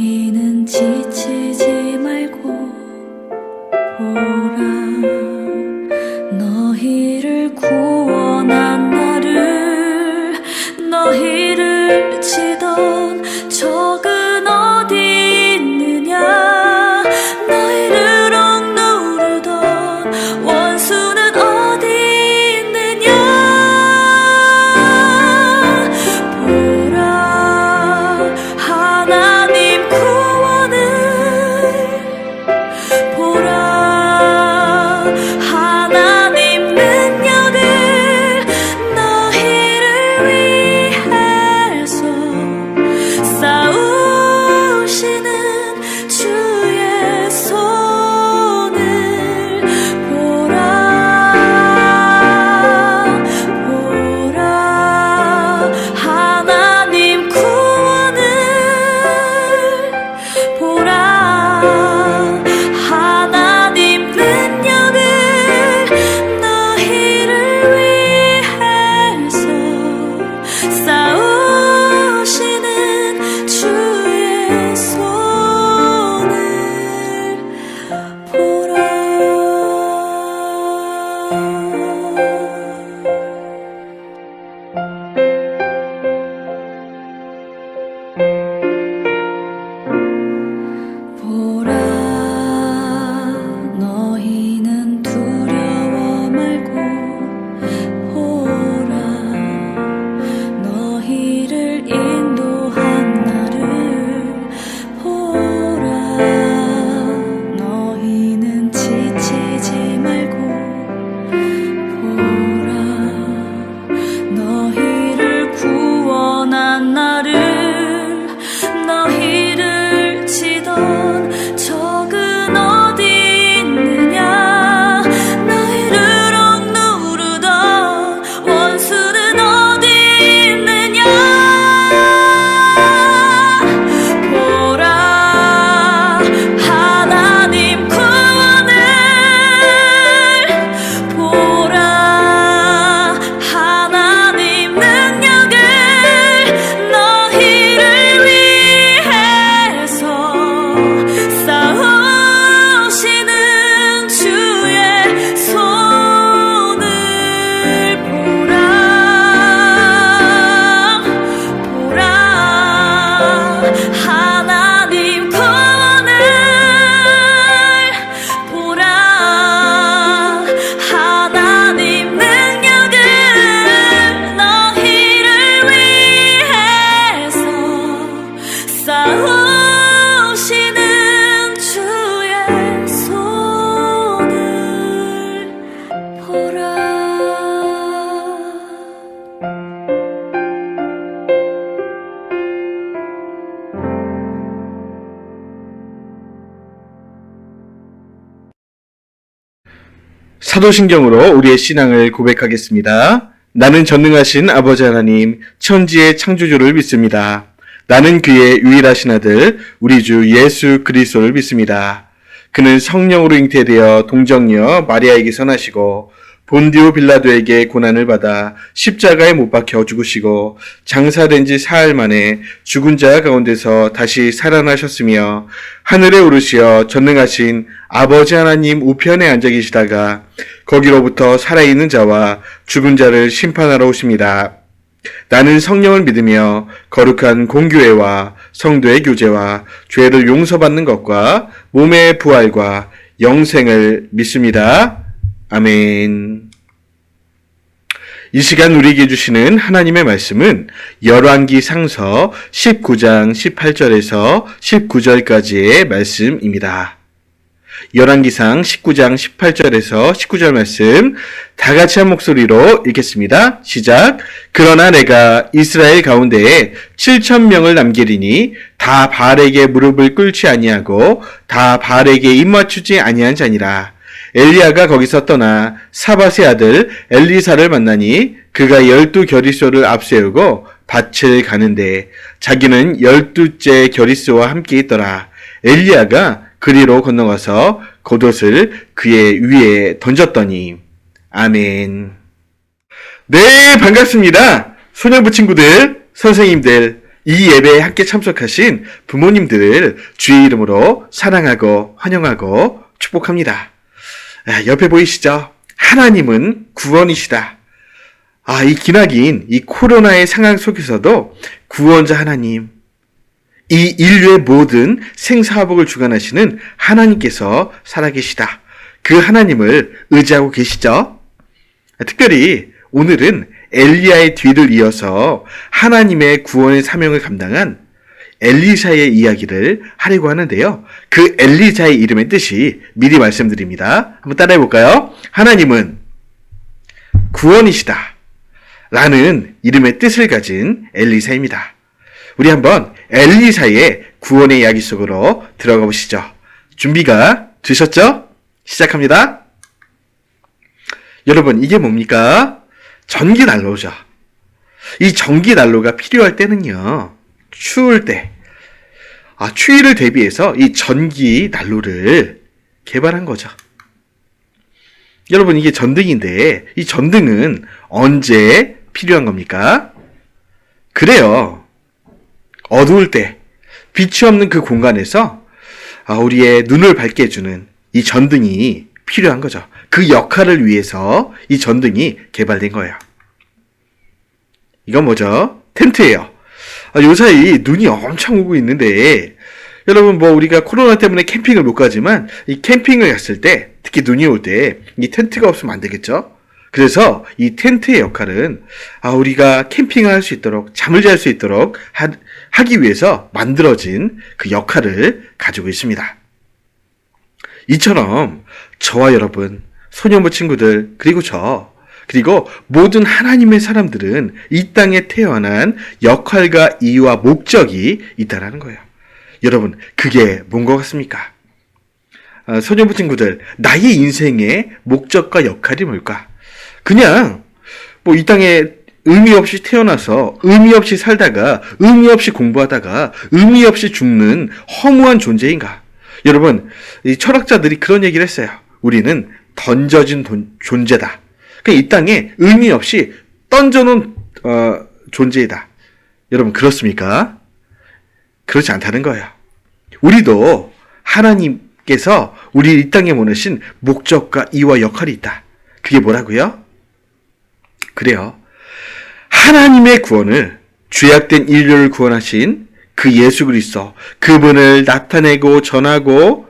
너희는 지치지 말고 보라, 너희를 구원한 나를. 너희를 치던 적은 어디 있느냐, 너희를 억누르던 원수는 어디 있느냐. 보라, 하나님 구원을 보라, 하나님 능력을 너희를 위해서 싸우시는 주의 손을 보라, 보라, 하나님 구원을 보라, 하나님 능력을 너희를 위해서 싸우시는 주의 손을 보라. 보라, 너희는 두려워 말고 보라, 너희를 인도한 나를 보라, 너희는 지치지 말고 보라, 너희를 구원한 나를. 너희를 치던 적은 어디 있느냐, 너희를 억누르던 원수는 어디 있느냐. 보라, 하나님 구원을 보라, 하나님 능력을 너희를 위해서 싸우시는 주의 손을 보라, 보라, 하나님 구원을 보라, 하나님 능력을 너희를 위해서 싸우시는 주의 손을 보라. 사도신경으로 우리의 신앙을 고백하겠습니다. 나는 전능하신 아버지 하나님, 천지의 창조주를 믿습니다. 나는 그의 유일하신 아들, 우리 주 예수 그리스도를 믿습니다. 그는 성령으로 잉태되어 동정녀 마리아에게 선하시고 본디오 빌라도에게 고난을 받아 십자가에 못 박혀 죽으시고 장사된 지 사흘 만에 죽은 자 가운데서 다시 살아나셨으며 하늘에 오르시어 전능하신 아버지 하나님 우편에 앉아 계시다가 거기로부터 살아있는 자와 죽은 자를 심판하러 오십니다. 나는 성령을 믿으며 거룩한 공교회와 성도의 교제와 죄를 용서받는 것과 몸의 부활과 영생을 믿습니다. 아멘. 이 시간 우리에게 주시는 하나님의 말씀은 열왕기 상서 19장 18절에서 19절까지의 말씀입니다. 열왕기상 19장 18절에서 19절 말씀 다 같이 한 목소리로 읽겠습니다. 시작. 그러나 내가 이스라엘 가운데에 7,000명을 남기리니 다 바알에게 무릎을 꿇지 아니하고 다 바알에게 입맞추지 아니한 자니라. 엘리야가 거기서 떠나 사밧의 아들 엘리사를 만나니 그가 12 겨리소를 앞세우고 밭을 가는데 자기는 12째 겨리소와 함께 있더라. 엘리야가 그리로 건너가서 겉옷을 그의 위에 던졌더니. 아멘. 네, 반갑습니다. 소년부 친구들, 선생님들, 이 예배에 함께 참석하신 부모님들을 주의 이름으로 사랑하고 환영하고 축복합니다. 옆에 보이시죠? 하나님은 구원이시다. 이 기나긴 이 코로나의 상황 속에서도 구원자 하나님, 이 인류의 모든 생사화복을 주관하시는 하나님께서 살아계시다. 그 하나님을 의지하고 계시죠? 특별히 오늘은 엘리야의 뒤를 이어서 하나님의 구원의 사명을 감당한 엘리사의 이야기를 하려고 하는데요. 그 엘리사의 이름의 뜻이 미리 말씀드립니다. 한번 따라해 볼까요? 하나님은 구원이시다 라는 이름의 뜻을 가진 엘리사입니다. 우리 한번 엘리사의 구원의 이야기 속으로 들어가 보시죠. 준비가 되셨죠? 시작합니다. 여러분, 이게 뭡니까? 전기 난로죠. 이 전기 난로가 필요할 때는요, 추울 때, 추위를 대비해서 이 전기 난로를 개발한 거죠. 여러분, 이게 전등인데, 이 전등은 언제 필요한 겁니까? 그래요. 어두울 때, 빛이 없는 그 공간에서 우리의 눈을 밝게 해주는 이 전등이 필요한 거죠. 그 역할을 위해서 이 전등이 개발된 거예요. 이건 뭐죠? 텐트예요. 요사이 눈이 엄청 오고 있는데, 여러분 우리가 코로나 때문에 캠핑을 못 가지만 이 캠핑을 갔을 때, 특히 눈이 올 때 이 텐트가 없으면 안 되겠죠? 그래서 이 텐트의 역할은 우리가 캠핑을 할 수 있도록, 잠을 잘 수 있도록 하기 위해서 만들어진 그 역할을 가지고 있습니다. 이처럼 저와 여러분, 소년부 친구들, 그리고 모든 하나님의 사람들은 이 땅에 태어난 역할과 이유와 목적이 있다라는 거예요. 여러분, 그게 뭔 것 같습니까? 소년부 친구들, 나의 인생의 목적과 역할이 뭘까? 그냥 이 땅에 의미 없이 태어나서 의미 없이 살다가 의미 없이 공부하다가 의미 없이 죽는 허무한 존재인가? 여러분, 이 철학자들이 그런 얘기를 했어요. 우리는 던져진 존재다. 이 땅에 의미 없이 던져놓은 존재이다. 여러분, 그렇습니까? 그렇지 않다는 거예요. 우리도 하나님께서 우리 이 땅에 보내신 목적과 이유와 역할이 있다. 그게 뭐라고요? 그래요. 하나님의 구원을, 죄악된 인류를 구원하신 그 예수 그리스도, 그분을 나타내고 전하고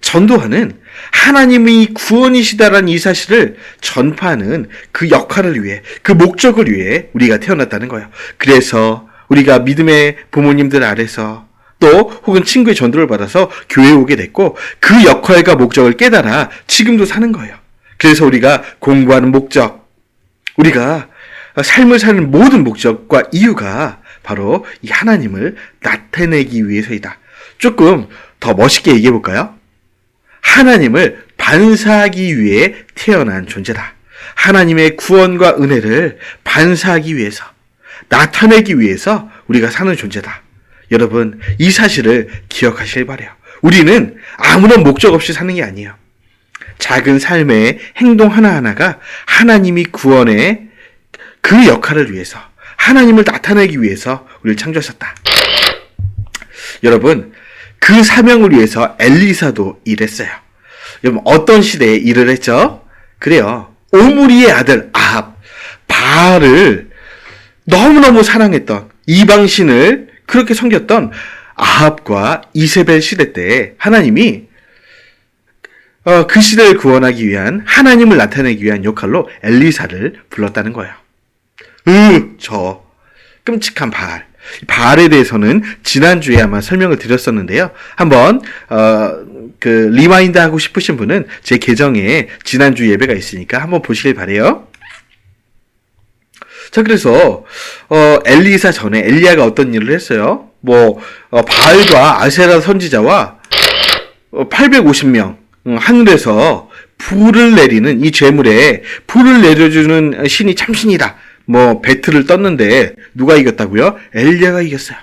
전도하는 하나님이 구원이시다라는 이 사실을 전파하는 그 역할을 위해, 그 목적을 위해 우리가 태어났다는 거예요. 그래서 우리가 믿음의 부모님들 아래서 또 혹은 친구의 전도를 받아서 교회에 오게 됐고, 그 역할과 목적을 깨달아 지금도 사는 거예요. 그래서 우리가 공부하는 목적, 우리가 삶을 사는 모든 목적과 이유가 바로 이 하나님을 나타내기 위해서이다. 조금 더 멋있게 얘기해 볼까요? 하나님을 반사하기 위해 태어난 존재다. 하나님의 구원과 은혜를 반사하기 위해서, 나타내기 위해서 우리가 사는 존재다. 여러분, 이 사실을 기억하시길 바라요. 우리는 아무런 목적 없이 사는 게 아니에요. 작은 삶의 행동 하나하나가 하나님이 구원의 그 역할을 위해서, 하나님을 나타내기 위해서 우리를 창조하셨다. 여러분, 그 사명을 위해서 엘리사도 일했어요. 여러분, 어떤 시대에 일을 했죠? 그래요. 오므리의 아들 아합, 바알을 너무너무 사랑했던, 이방신을 그렇게 섬겼던 아합과 이세벨 시대 때 하나님이 그 시대를 구원하기 위한, 하나님을 나타내기 위한 역할로 엘리사를 불렀다는 거예요. 저 끔찍한 바알. 바알에 대해서는 지난주에 아마 설명을 드렸었는데요. 한번 리마인드 하고 싶으신 분은 제 계정에 지난주 예배가 있으니까 한번 보시길 바래요. 자, 그래서 엘리사 전에 엘리야가 어떤 일을 했어요? 바알과 아세라 선지자와 850명 하늘에서 불을 내리는, 이 재물에 불을 내려주는 신이 참신이다. 배틀을 떴는데 누가 이겼다고요? 엘리야가 이겼어요.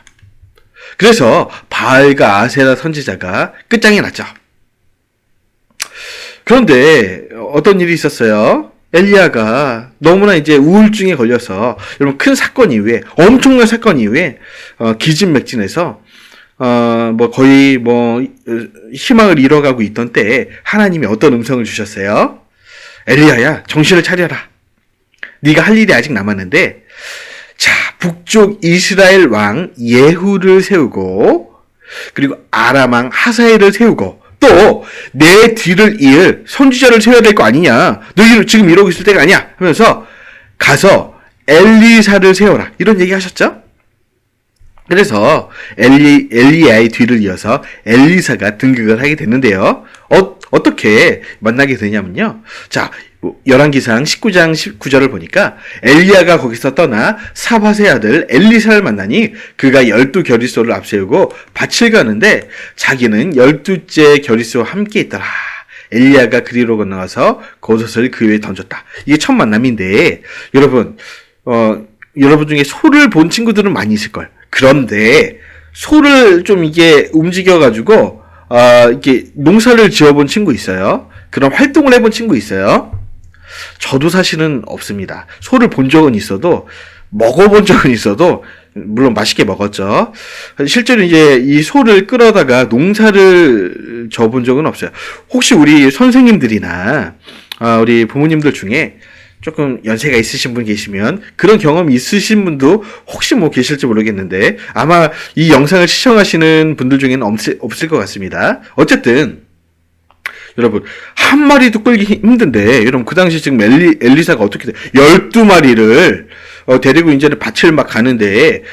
그래서 바알과 아세라 선지자가 끝장이 났죠. 그런데 어떤 일이 있었어요? 엘리야가 너무나 이제 우울증에 걸려서 여러분 큰 사건 이후에 엄청난 사건 이후에 기진맥진해서 뭐 거의 뭐 희망을 잃어가고 있던 때에 하나님이 어떤 음성을 주셨어요? 엘리야야, 정신을 차려라. 네가 할 일이 아직 남았는데, 자, 북쪽 이스라엘 왕 예후를 세우고, 그리고 아람 왕 하사엘을 세우고, 또 내 뒤를 이을 선지자를 세워야 될 거 아니냐. 너 지금 이러고 있을 때가 아니야. 하면서 가서 엘리사를 세워라. 이런 얘기 하셨죠? 그래서 엘리야의 뒤를 이어서 엘리사가 등극을 하게 됐는데요. 어떻게 만나게 되냐면요. 자, 열왕기상 19장 19절을 보니까 엘리야가 거기서 떠나 사밧의 아들 엘리사를 만나니 그가 12겨리소를 앞세우고 밭을 가는데 자기는 12째 겨리소와 함께 있더라. 엘리야가 그리로 건너가서 겉옷을 그 위에 던졌다. 이게 첫 만남인데 여러분 중에 소를 본 친구들은 많이 있을 걸. 그런데 소를 좀 이게 움직여가지고 이렇게 농사를 지어본 친구 있어요. 그런 활동을 해본 친구 있어요. 저도 사실은 없습니다. 소를 본 적은 있어도 먹어본 적은 있어도 물론 맛있게 먹었죠. 실제로 이제 이 소를 끌어다가 농사를 져본 적은 없어요. 혹시 우리 선생님들이나 우리 부모님들 중에 조금 연세가 있으신 분 계시면 그런 경험이 있으신 분도 혹시 뭐 계실지 모르겠는데 아마 이 영상을 시청하시는 분들 중에는 없을 것 같습니다. 어쨌든 여러분 한 마리도 끌기 힘든데 여러분 그 당시 지금 엘리사가 어떻게 돼? 12마리를 데리고 이제는 밭을 막 가는데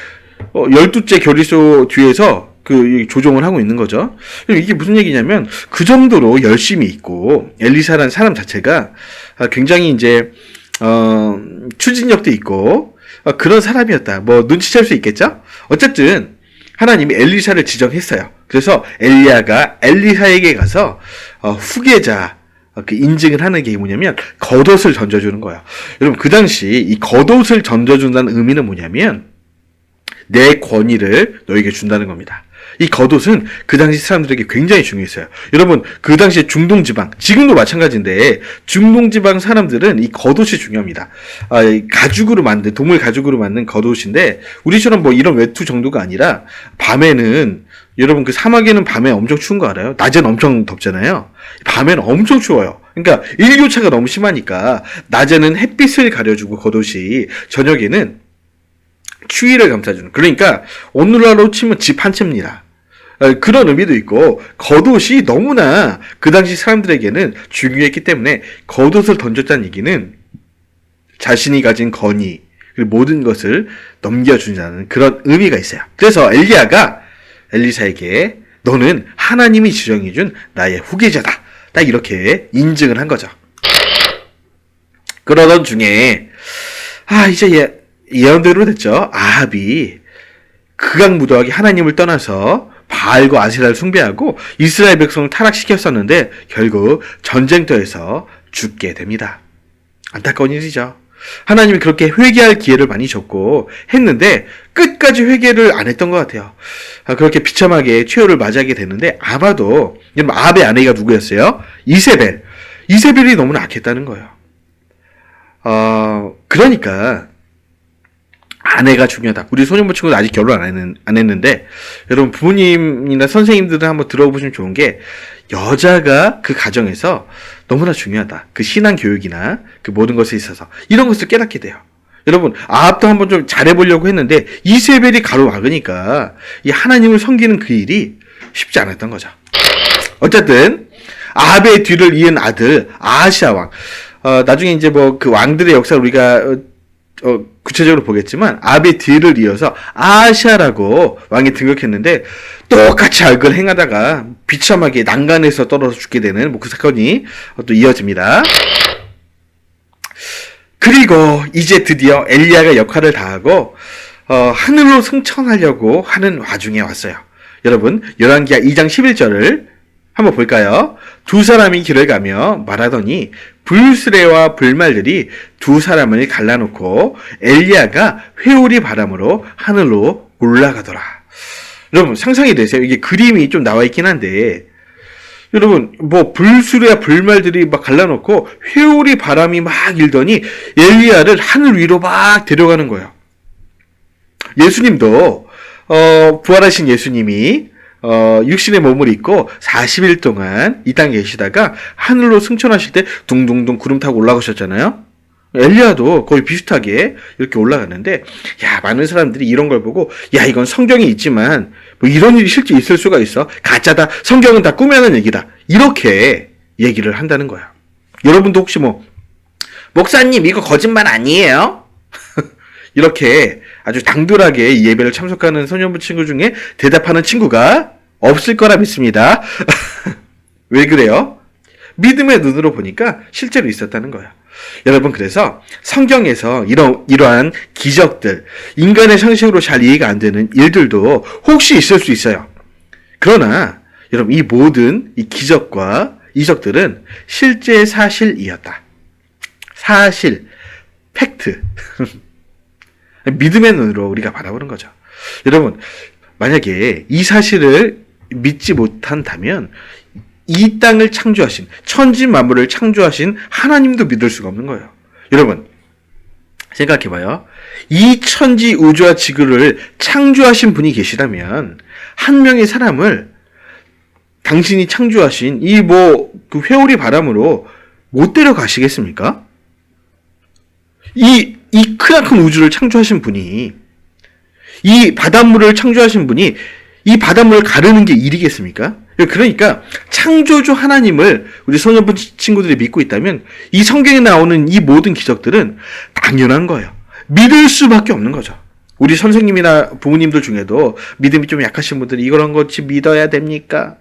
12째 겨리소 뒤에서 그 조종을 하고 있는 거죠. 이게 무슨 얘기냐면 그 정도로 열심히 있고 엘리사라는 사람 자체가 굉장히 이제 추진력도 있고 그런 사람이었다. 뭐 눈치챌 수 있겠죠? 어쨌든 하나님이 엘리사를 지정했어요. 그래서 엘리야가 엘리사에게 가서 후계자 그 인증을 하는 게 뭐냐면 겉옷을 던져주는 거예요. 여러분 그 당시 이 겉옷을 던져준다는 의미는 뭐냐면 내 권위를 너에게 준다는 겁니다. 이 겉옷은 그 당시 사람들에게 굉장히 중요했어요. 여러분 그 당시 중동지방 지금도 마찬가지인데 중동지방 사람들은 이 겉옷이 중요합니다. 가죽으로 만든 동물 가죽으로 만든 겉옷인데 우리처럼 뭐 이런 외투 정도가 아니라 밤에는 여러분 그 사막에는 밤에 엄청 추운 거 알아요? 낮에는 엄청 덥잖아요. 밤에는 엄청 추워요. 그러니까 일교차가 너무 심하니까 낮에는 햇빛을 가려주고 겉옷이 저녁에는 추위를 감싸주는. 그러니까 오늘날로 치면 집 한 채입니다. 그런 의미도 있고 겉옷이 너무나 그 당시 사람들에게는 중요했기 때문에 겉옷을 던졌다는 얘기는 자신이 가진 권위 그리고 모든 것을 넘겨준다는 그런 의미가 있어요. 그래서 엘리야가 엘리사에게 너는 하나님이 지정해준 나의 후계자다. 딱 이렇게 인증을 한 거죠. 그러던 중에 이제 예언대로 됐죠. 아합이 극악무도하게 하나님을 떠나서 바알과 아세라를 숭배하고 이스라엘 백성을 타락시켰었는데 결국 전쟁터에서 죽게 됩니다. 안타까운 일이죠. 하나님이 그렇게 회개할 기회를 많이 줬고 했는데 끝까지 회개를 안 했던 것 같아요. 그렇게 비참하게 최후를 맞이하게 됐는데 아마도 여러분 아합의 아내가 누구였어요? 이세벨이 너무나 악했다는 거예요. 그러니까 아내가 중요하다. 우리 소년부 친구도 아직 결혼 안 했는데 여러분 부모님이나 선생님들은 한번 들어보시면 좋은 게 여자가 그 가정에서 너무나 중요하다. 그 신앙 교육이나 그 모든 것에 있어서 이런 것을 깨닫게 돼요. 여러분 아합도 한번 좀 잘해보려고 했는데 이세벨이 가로막으니까 이 하나님을 섬기는 그 일이 쉽지 않았던 거죠. 어쨌든 아합의 뒤를 이은 아들 아하시아 왕. 나중에 이제 뭐 그 왕들의 역사를 우리가 구체적으로 보겠지만 아합의 뒤를 이어서 아하시아라고 왕이 등극했는데 똑같이 악을 행하다가 비참하게 난간에서 떨어져 죽게 되는 그 사건이 또 이어집니다. 그리고 이제 드디어 엘리야가 역할을 다하고 하늘로 승천하려고 하는 와중에 왔어요. 여러분 열왕기하 2장 11절을 한번 볼까요? 두 사람이 길을 가며 말하더니 불수레와 불말들이 두 사람을 갈라놓고 엘리야가 회오리 바람으로 하늘로 올라가더라. 여러분 상상이 되세요? 이게 그림이 좀 나와 있긴 한데 여러분, 뭐 불수레야 불말들이 막 갈라놓고 회오리 바람이 막 일더니 엘리야를 하늘 위로 막 데려가는 거예요. 예수님도 부활하신 예수님이 육신의 몸을 입고 40일 동안 이 땅에 계시다가 하늘로 승천하실 때 둥둥둥 구름 타고 올라가셨잖아요. 엘리야도 거의 비슷하게 이렇게 올라갔는데, 야, 많은 사람들이 이런 걸 보고, 야, 이건 성경에 있지만 뭐 이런 일이 실제 있을 수가 있어, 가짜다, 성경은 다 꾸며낸 얘기다, 이렇게 얘기를 한다는 거야. 여러분도 혹시 뭐 목사님 이거 거짓말 아니에요? 이렇게 아주 당돌하게 이 예배를 참석하는 소년부 친구 중에 대답하는 친구가 없을 거라 믿습니다. 왜 그래요? 믿음의 눈으로 보니까 실제로 있었다는 거예요. 여러분, 그래서 성경에서 이러한 기적들, 인간의 상식으로 잘 이해가 안 되는 일들도 혹시 있을 수 있어요. 그러나 여러분, 이 모든 이 기적과 이적들은 실제 사실이었다. 사실, 팩트. 믿음의 눈으로 우리가 바라보는 거죠. 여러분, 만약에 이 사실을 믿지 못한다면 이 땅을 창조하신, 천지 만물을 창조하신 하나님도 믿을 수가 없는 거예요. 여러분, 생각해봐요. 이 천지 우주와 지구를 창조하신 분이 계시다면 한 명의 사람을 당신이 창조하신 이 그 회오리 바람으로 못 데려가시겠습니까? 이 크나큰 우주를 창조하신 분이, 이 바닷물을 창조하신 분이 이 바닷물을 가르는 게 일이겠습니까? 그러니까 창조주 하나님을 우리 소년부 친구들이 믿고 있다면 이 성경에 나오는 이 모든 기적들은 당연한 거예요. 믿을 수밖에 없는 거죠. 우리 선생님이나 부모님들 중에도 믿음이 좀 약하신 분들이 이런 것이 믿어야 됩니까?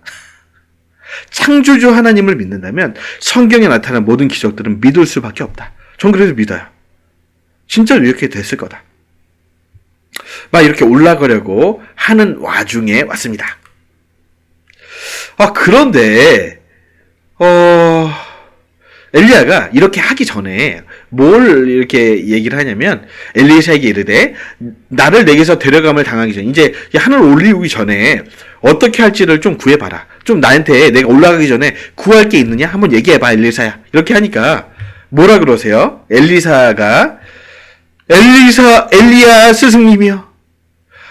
창조주 하나님을 믿는다면 성경에 나타난 모든 기적들은 믿을 수밖에 없다. 전 그래도 믿어요. 진짜로 이렇게 됐을 거다. 막 이렇게 올라가려고 하는 와중에 왔습니다. 그런데 엘리야가 이렇게 하기 전에 뭘 이렇게 얘기를 하냐면, 엘리사에게 이르되 나를 내게서 데려감을 당하기 전, 이제 하늘 올리기 전에 어떻게 할지를 좀 구해봐라. 좀 나한테 내가 올라가기 전에 구할 게 있느냐? 한번 얘기해봐, 엘리사야. 이렇게 하니까 뭐라 그러세요? 엘리야가 엘리야 스승님이요,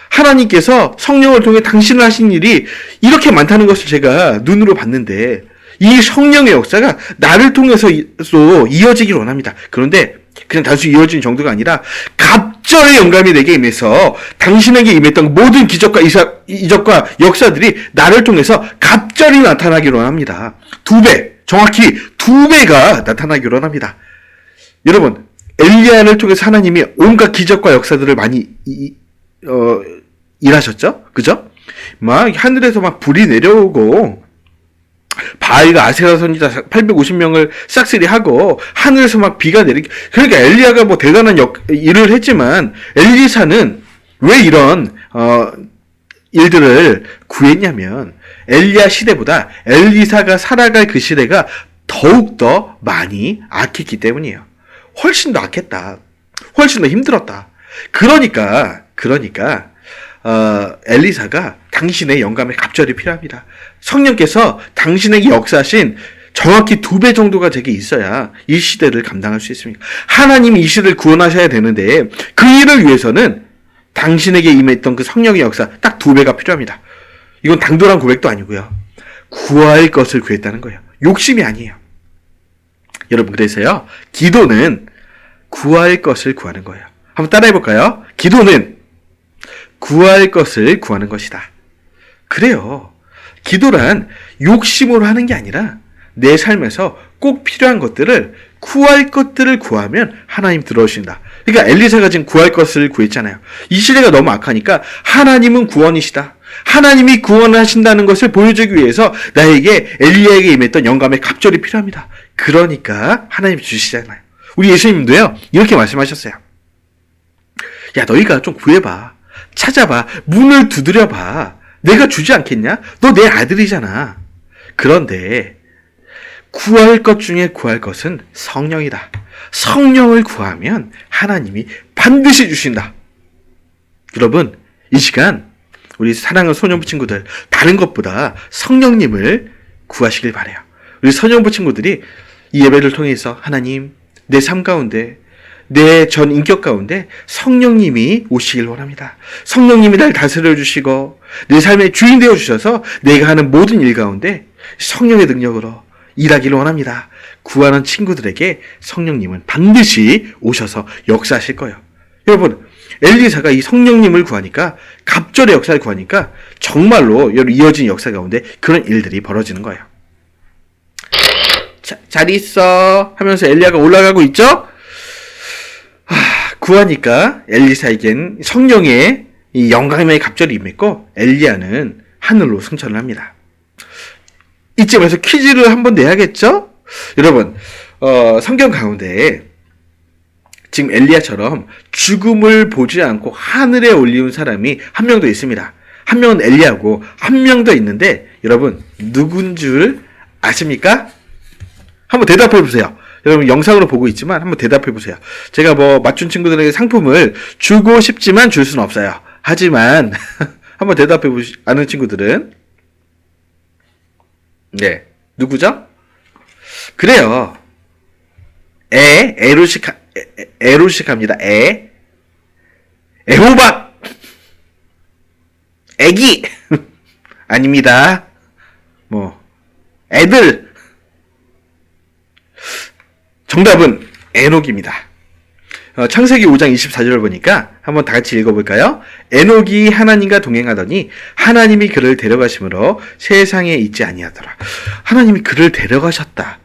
하나님께서 성령을 통해 당신을 하신 일이 이렇게 많다는 것을 제가 눈으로 봤는데 이 성령의 역사가 나를 통해서도 이어지길 원합니다. 그런데 그냥 단순히 이어지는 정도가 아니라 갑절의 영감이 내게 임해서 당신에게 임했던 모든 기적과 이적과 역사들이 나를 통해서 갑절이 나타나길 원합니다. 2배, 정확히 2배가 나타나길 원합니다. 여러분, 엘리야를 통해서 하나님이 온갖 기적과 역사들을 많이 일하셨죠? 그죠? 막 하늘에서 막 불이 내려오고 바알과 아세라 선지자 850명을 싹쓸이하고 하늘에서 막 비가 내리고, 그러니까 엘리야가 뭐 대단한 일을 했지만 엘리사는 왜 이런 일들을 구했냐면 엘리야 시대보다 엘리사가 살아갈 그 시대가 더욱더 많이 악했기 때문이에요. 훨씬 더 악했다. 훨씬 더 힘들었다. 그러니까 엘리사가 당신의 영감에 갑절이 필요합니다. 성령께서 당신에게 역사하신 정확히 2배 정도가 되게 있어야 이 시대를 감당할 수 있습니다. 하나님이 이 시대를 구원하셔야 되는데 그 일을 위해서는 당신에게 임했던 그 성령의 역사 딱 2배가 필요합니다. 이건 당돌한 고백도 아니고요. 구할 것을 구했다는 거예요. 욕심이 아니에요. 여러분, 그래서요, 기도는 구할 것을 구하는 거예요. 한번 따라해볼까요? 기도는 구할 것을 구하는 것이다. 그래요. 기도란 욕심으로 하는 게 아니라 내 삶에서 꼭 필요한 것들을, 구할 것들을 구하면 하나님 들어오신다. 그러니까 엘리사가 지금 구할 것을 구했잖아요. 이 시대가 너무 악하니까 하나님은 구원이시다. 하나님이 구원하신다는 것을 보여주기 위해서 나에게 엘리야에게 임했던 영감의 갑절이 필요합니다. 그러니까 하나님이 주시잖아요. 우리 예수님도요, 이렇게 말씀하셨어요. 야, 너희가 좀 구해봐. 찾아봐. 문을 두드려봐. 내가 주지 않겠냐? 너 내 아들이잖아. 그런데 구할 것 중에 구할 것은 성령이다. 성령을 구하면 하나님이 반드시 주신다. 여러분, 이 시간 우리 사랑하는 소년부 친구들, 다른 것보다 성령님을 구하시길 바라요. 우리 선영부 친구들이 이 예배를 통해서 하나님, 내 삶 가운데, 내 전 인격 가운데 성령님이 오시길 원합니다. 성령님이 날 다스려 주시고 내 삶의 주인 되어 주셔서 내가 하는 모든 일 가운데 성령의 능력으로 일하기를 원합니다. 구하는 친구들에게 성령님은 반드시 오셔서 역사하실 거예요. 여러분, 엘리사가 이 성령님을 구하니까, 갑절의 역사를 구하니까 정말로 이어진 역사 가운데 그런 일들이 벌어지는 거예요. 잘 있어 하면서 엘리야가 올라가고 있죠? 구하니까 엘리사에겐 성령의 이 영광의 갑절이 임했고 엘리야는 하늘로 승천을 합니다. 이쯤에서 퀴즈를 한번 내야겠죠? 여러분, 성경 가운데 지금 엘리야처럼 죽음을 보지 않고 하늘에 올리운 사람이 한 명 더 있습니다. 한 명은 엘리야고 한 명 더 있는데 여러분 누군 줄 아십니까? 한번 대답해 보세요. 여러분 영상으로 보고 있지만 한번 대답해 보세요. 제가 맞춘 친구들에게 상품을 주고 싶지만 줄 수는 없어요. 하지만 한번 대답해 아는 친구들은 네, 누구죠? 그래요. 에로식합니다. 에호박! 애기! 아닙니다. 애들! 정답은 에녹입니다. 창세기 5장 24절을 보니까 한번 다 같이 읽어볼까요? 에녹이 하나님과 동행하더니 하나님이 그를 데려가심으로 세상에 있지 아니하더라. 하나님이 그를 데려가셨다.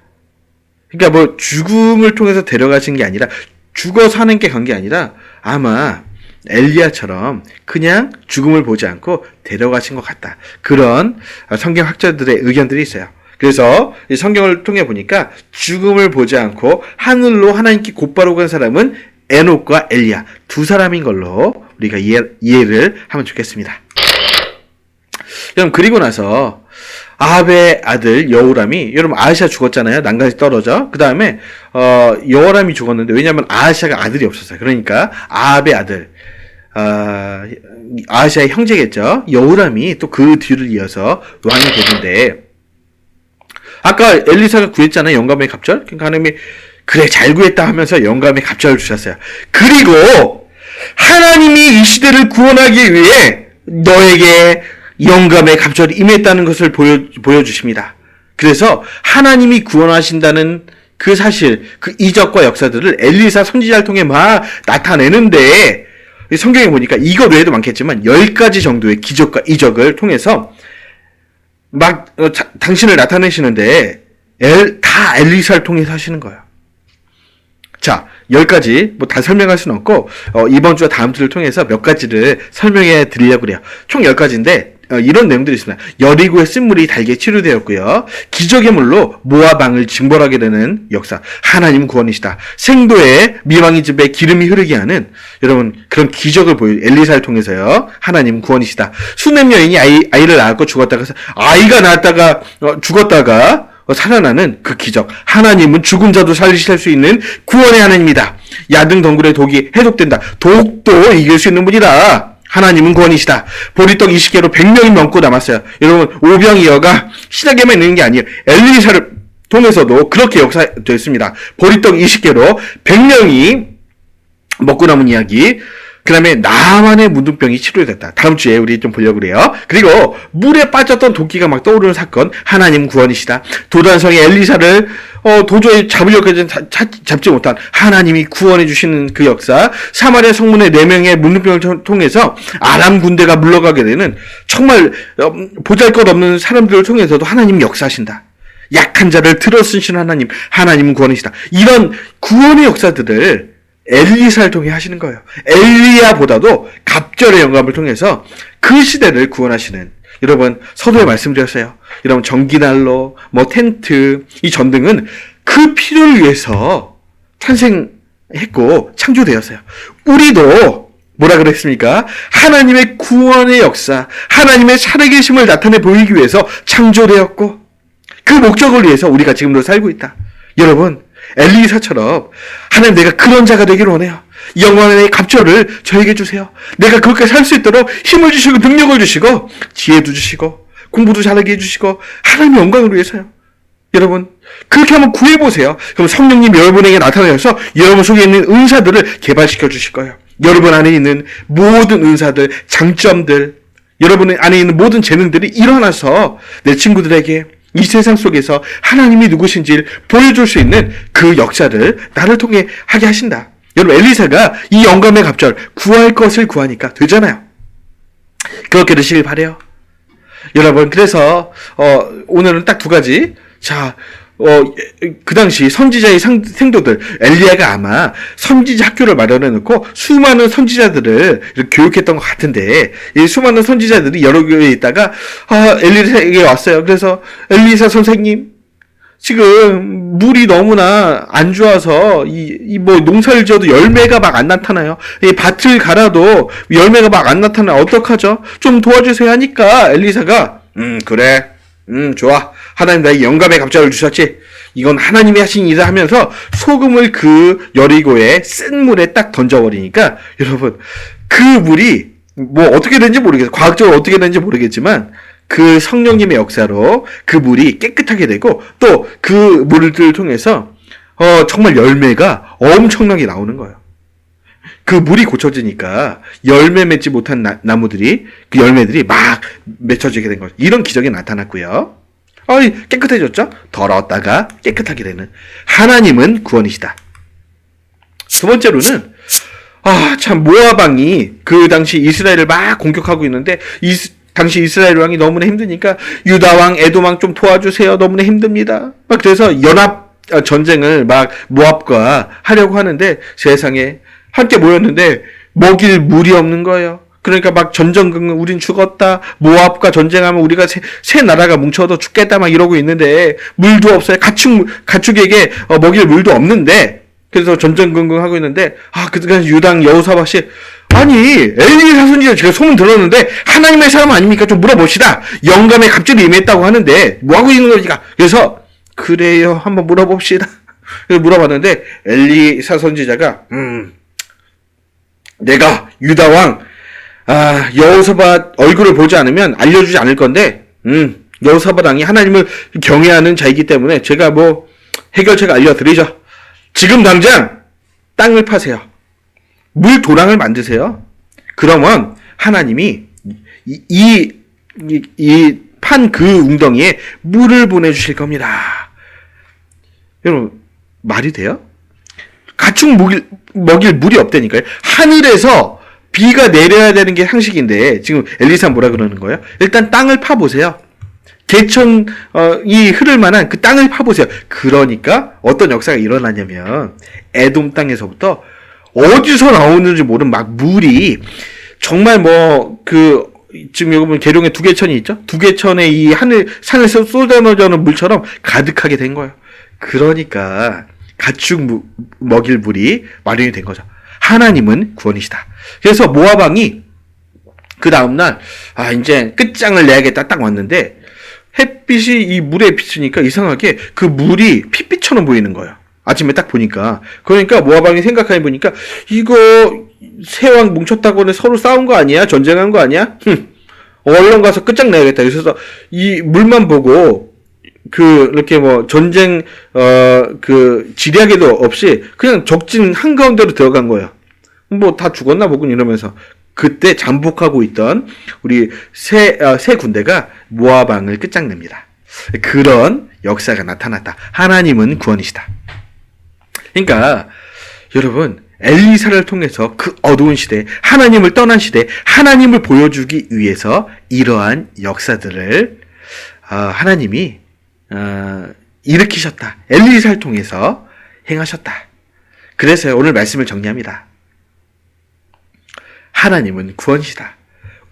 그러니까 죽음을 통해서 데려가신 게 아니라 죽어서 하는 게 간 게 아니라 아마 엘리야처럼 그냥 죽음을 보지 않고 데려가신 것 같다. 그런 성경학자들의 의견들이 있어요. 그래서 이 성경을 통해 보니까 죽음을 보지 않고 하늘로 하나님께 곧바로 간 사람은 에녹과 엘리야 두 사람인 걸로 우리가 이해를 하면 좋겠습니다. 여러분, 그리고 나서 아합의 아들 여호람이, 여러분 아하시아 죽었잖아요. 난간에 떨어져. 그 다음에 여호람이 죽었는데, 왜냐하면 아하시아가 아들이 없었어요. 그러니까 아합의 아들, 아하시아의 형제겠죠. 여호람이 또 그 뒤를 이어서 왕이 되는데, 아까 엘리사가 구했잖아요. 영감의 갑절. 그러니까 하나님이 그래 잘 구했다 하면서 영감의 갑절을 주셨어요. 그리고 하나님이 이 시대를 구원하기 위해 너에게 영감의 갑절이 임했다는 것을 보여주십니다. 그래서 하나님이 구원하신다는 그 사실, 그 이적과 역사들을 엘리사 선지자를 통해 막 나타내는데, 성경에 보니까 이거 외에도 많겠지만 10가지 정도의 기적과 이적을 통해서 막 당신을 나타내시는데 다 엘리사를 통해서 하시는 거예요. 자, 10가지 다 설명할 수는 없고 이번 주와 다음 주를 통해서 몇 가지를 설명해 드리려고 그래요. 총 10가지인데 이런 내용들이 있습니다. 여리고의 쓴물이 달게 치료되었고요. 기적의 물로 모압 왕을 징벌하게 되는 역사. 하나님 구원이시다. 생도의 미망의 집에 기름이 흐르게 하는, 여러분 그런 기적을 엘리사를 통해서요. 하나님 구원이시다. 수냄 여인이 아이를 낳았고 죽었다가 아이가 낳았다가 죽었다가 살아나는 그 기적. 하나님은 죽은 자도 살리실 수 있는 구원의 하나님이다. 야등 덩굴의 독이 해독된다. 독도 이길 수 있는 분이다. 하나님은 구원이시다. 보리떡 20개로 100명이 넘고 남았어요. 여러분, 오병이어가 신약에만 있는 게 아니에요. 엘리사를 통해서도 그렇게 역사됐습니다. 보리떡 20개로 100명이 먹고 남은 이야기. 그 다음에 나만의 문둥병이 치료됐다. 다음 주에 우리 좀 보려고 그래요. 그리고 물에 빠졌던 도끼가 막 떠오르는 사건. 하나님 구원이시다. 도단성의 엘리사를 도저히 잡으려고 해도 잡지 못한 하나님이 구원해 주시는 그 역사. 사마리아 성문의 4명의 문둥병을 통해서 아람 군대가 물러가게 되는, 정말 보잘것없는 사람들을 통해서도 하나님이 역사하신다. 약한 자를 들어쓰신 하나님, 하나님은 구원이시다. 이런 구원의 역사들을 엘리사를 통해 하시는 거예요. 엘리야보다도 갑절의 영감을 통해서 그 시대를 구원하시는, 여러분 서두에 말씀드렸어요. 여러분 전기난로, 텐트, 이 전등은 그 필요를 위해서 탄생했고 창조되었어요. 우리도 뭐라 그랬습니까? 하나님의 구원의 역사, 하나님의 살아계심을 나타내 보이기 위해서 창조되었고 그 목적을 위해서 우리가 지금도 살고 있다. 여러분, 엘리사처럼 하나님, 내가 그런 자가 되기를 원해요. 영광의 갑절을 저에게 주세요. 내가 그렇게 살 수 있도록 힘을 주시고 능력을 주시고 지혜도 주시고 공부도 잘하게 해주시고 하나님의 영광을 위해서요. 여러분 그렇게 한번 구해보세요. 그럼 성령님 여러분에게 나타나셔서 여러분 속에 있는 은사들을 개발시켜 주실 거예요. 여러분 안에 있는 모든 은사들, 장점들, 여러분 안에 있는 모든 재능들이 일어나서 내 친구들에게 이 세상 속에서 하나님이 누구신지를 보여줄 수 있는 그 역사를 나를 통해 하게 하신다. 여러분 엘리사가 이 영감의 갑절 구할 것을 구하니까 되잖아요. 그렇게 되시길 바라요. 여러분 그래서 오늘은 딱 두 가지. 자, 그 당시 선지자의 생도들, 엘리야가 아마 선지자 학교를 마련해 놓고 수많은 선지자들을 이렇게 교육했던 것 같은데, 이 수많은 선지자들이 여러 교회에 있다가, 엘리사에게 왔어요. 그래서, 엘리사 선생님, 지금 물이 너무나 안 좋아서 뭐 농사를 지어도 열매가 막 안 나타나요. 이 밭을 갈아도 열매가 막 안 나타나요. 어떡하죠? 좀 도와주세요 하니까 엘리사가 그래. 좋아. 하나님 나의 영감의 갑절을 주셨지. 이건 하나님이 하신 일이다 하면서 소금을 그 여리고의 쓴 물에 딱 던져버리니까 여러분 그 물이 뭐 어떻게 되는지 모르겠어요. 과학적으로 어떻게 되는지 모르겠지만 그 성령님의 역사로 그 물이 깨끗하게 되고 또 그 물을 통해서 정말 열매가 엄청나게 나오는 거예요. 그 물이 고쳐지니까 열매 맺지 못한 나무들이 그 열매들이 막 맺혀지게 된 거죠. 이런 기적이 나타났고요. 깨끗해졌죠? 더러웠다가 깨끗하게 되는 하나님은 구원이시다. 두 번째로는 참 모압 왕이 그 당시 이스라엘을 막 공격하고 있는데 당시 이스라엘 왕이 너무나 힘드니까 유다 왕, 에돔 왕 좀 도와주세요. 너무나 힘듭니다. 막 그래서 연합 전쟁을 막 모압과 하려고 하는데 세상에 함께 모였는데 먹일 물이 없는 거예요. 그러니까 막 전전긍긍 우린 죽었다. 모압과 전쟁하면 우리가 세 나라가 뭉쳐도 죽겠다 막 이러고 있는데 물도 없어요. 가축에게 먹일 물도 없는데 그래서 전전긍긍 하고 있는데 그간 유당 여호사밧이 아니 엘리사 선지자 제가 소문 들었는데 하나님의 사람 아닙니까? 좀 물어봅시다. 영감의 갑절이 임했다고 하는데 뭐 하고 있는 겁니까? 그래서 그래요 한번 물어봅시다. 그래서 물어봤는데 엘리사 선지자가 내가 유다 왕 여호사밧 얼굴을 보지 않으면 알려주지 않을 건데 여호사밧 왕이 하나님을 경외하는 자이기 때문에 제가 뭐 해결책 알려드리죠. 지금 당장 땅을 파세요. 물 도랑을 만드세요. 그러면 하나님이 이 판 그 웅덩이에 물을 보내주실 겁니다. 여러분 말이 돼요? 가축 먹일 물이 없다니까요. 하늘에서 비가 내려야 되는 게 상식인데 지금 엘리사 뭐라 그러는 거예요? 일단 땅을 파보세요. 개천이 흐를 만한 그 땅을 파보세요. 그러니까 어떤 역사가 일어나냐면 에돔 땅에서부터 어디서 나오는지 모르는 막 물이 정말 지금 여기 보면 계룡에 두개천이 있죠? 두개천에 이 산에서 쏟아내는 물처럼 가득하게 된 거예요. 그러니까 가축 먹일 물이 마련이 된 거죠. 하나님은 구원이시다. 그래서 모압 왕이 그 다음날 이제 끝장을 내야겠다 딱 왔는데 햇빛이 이 물에 비치니까 이상하게 그 물이 핏빛처럼 보이는 거예요. 아침에 딱 보니까. 그러니까 모압 왕이 생각해 보니까 이거 세 왕 뭉쳤다고 서로 싸운 거 아니야? 전쟁한 거 아니야? 얼른 가서 끝장내야겠다. 그래서 이 물만 보고 이렇게 전쟁 지략에도 없이 그냥 적진 한가운데로 들어간 거예요. 다 죽었나 보군 이러면서 그때 잠복하고 있던 우리 세 군대가 모압 왕을 끝장냅니다. 그런 역사가 나타났다. 하나님은 구원이시다. 그러니까 여러분 엘리사를 통해서 그 어두운 시대, 하나님을 떠난 시대, 하나님을 보여주기 위해서 이러한 역사들을 하나님이 일으키셨다. 엘리사를 통해서 행하셨다. 그래서 오늘 말씀을 정리합니다. 하나님은 구원이시다.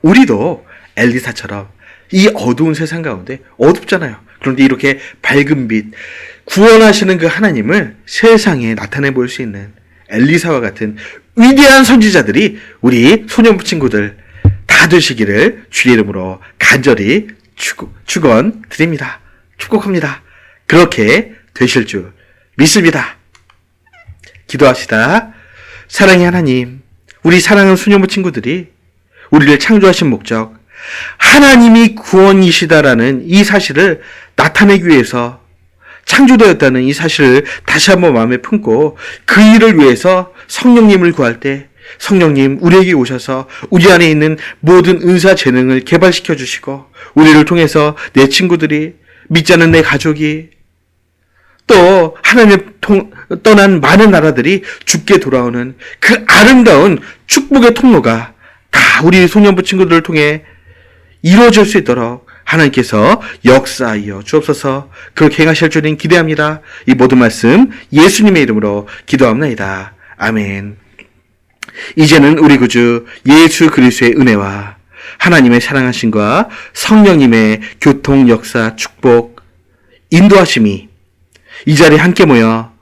우리도 엘리사처럼 이 어두운 세상 가운데 어둡잖아요. 그런데 이렇게 밝은 빛, 구원하시는 그 하나님을 세상에 나타내 볼 수 있는 엘리사와 같은 위대한 선지자들이 우리 소년부 친구들 다 되시기를 주의 이름으로 간절히 축원드립니다. 축복합니다. 그렇게 되실 줄 믿습니다. 기도합시다. 사랑의 하나님, 우리 사랑하는 소년부 친구들이 우리를 창조하신 목적, 하나님이 구원이시다라는 이 사실을 나타내기 위해서 창조되었다는 이 사실을 다시 한번 마음에 품고 그 일을 위해서 성령님을 구할 때 성령님 우리에게 오셔서 우리 안에 있는 모든 은사 재능을 개발시켜 주시고 우리를 통해서 내 친구들이 믿지 않는 내 가족이 또 하나님을 떠난 많은 나라들이 죽게 돌아오는 그 아름다운 축복의 통로가 다 우리 소년부 친구들을 통해 이루어질 수 있도록 하나님께서 역사하여 주옵소서. 그렇게 행하실 줄은 기대합니다. 이 모든 말씀 예수님의 이름으로 기도합나이다. 아멘. 이제는 우리 구주 예수 그리스도의 은혜와 하나님의 사랑하심과 성령님의 교통 역사 축복 인도하심이 이 자리에 함께 모여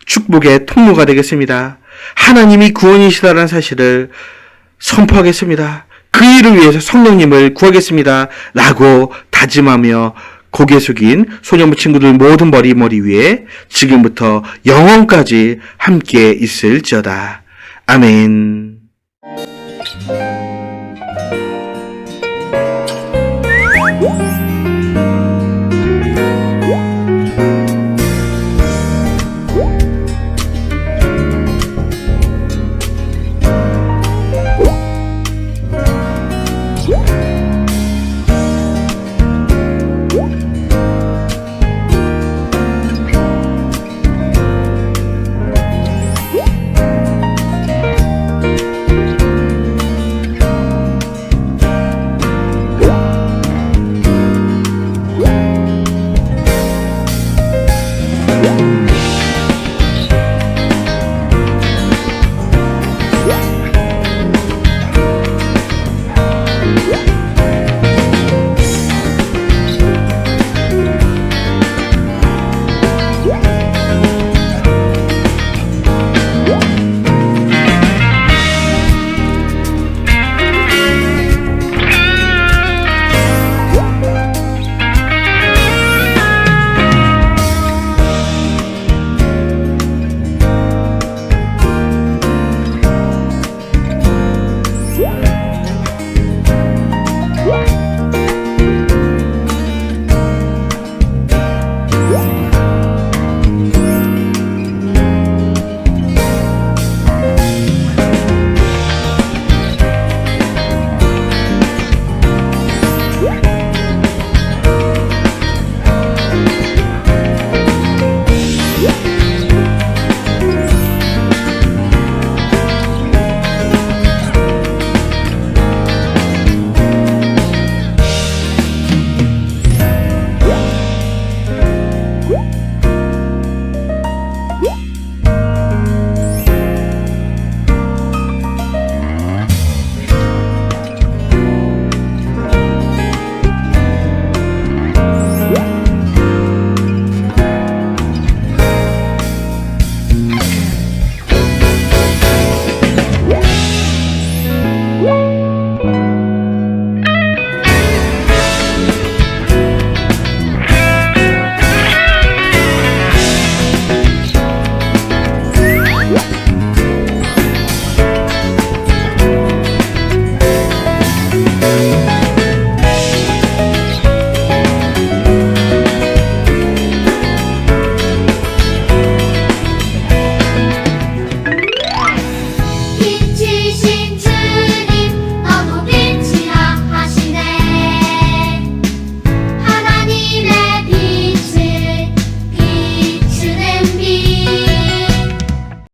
축복의 통로가 되겠습니다. 하나님이 구원이시다라는 사실을 선포하겠습니다. 그 일을 위해서 성령님을 구하겠습니다. 라고 다짐하며 고개 숙인 소년부 친구들 모든 머리 위에 지금부터 영원까지 함께 있을지어다. 아멘.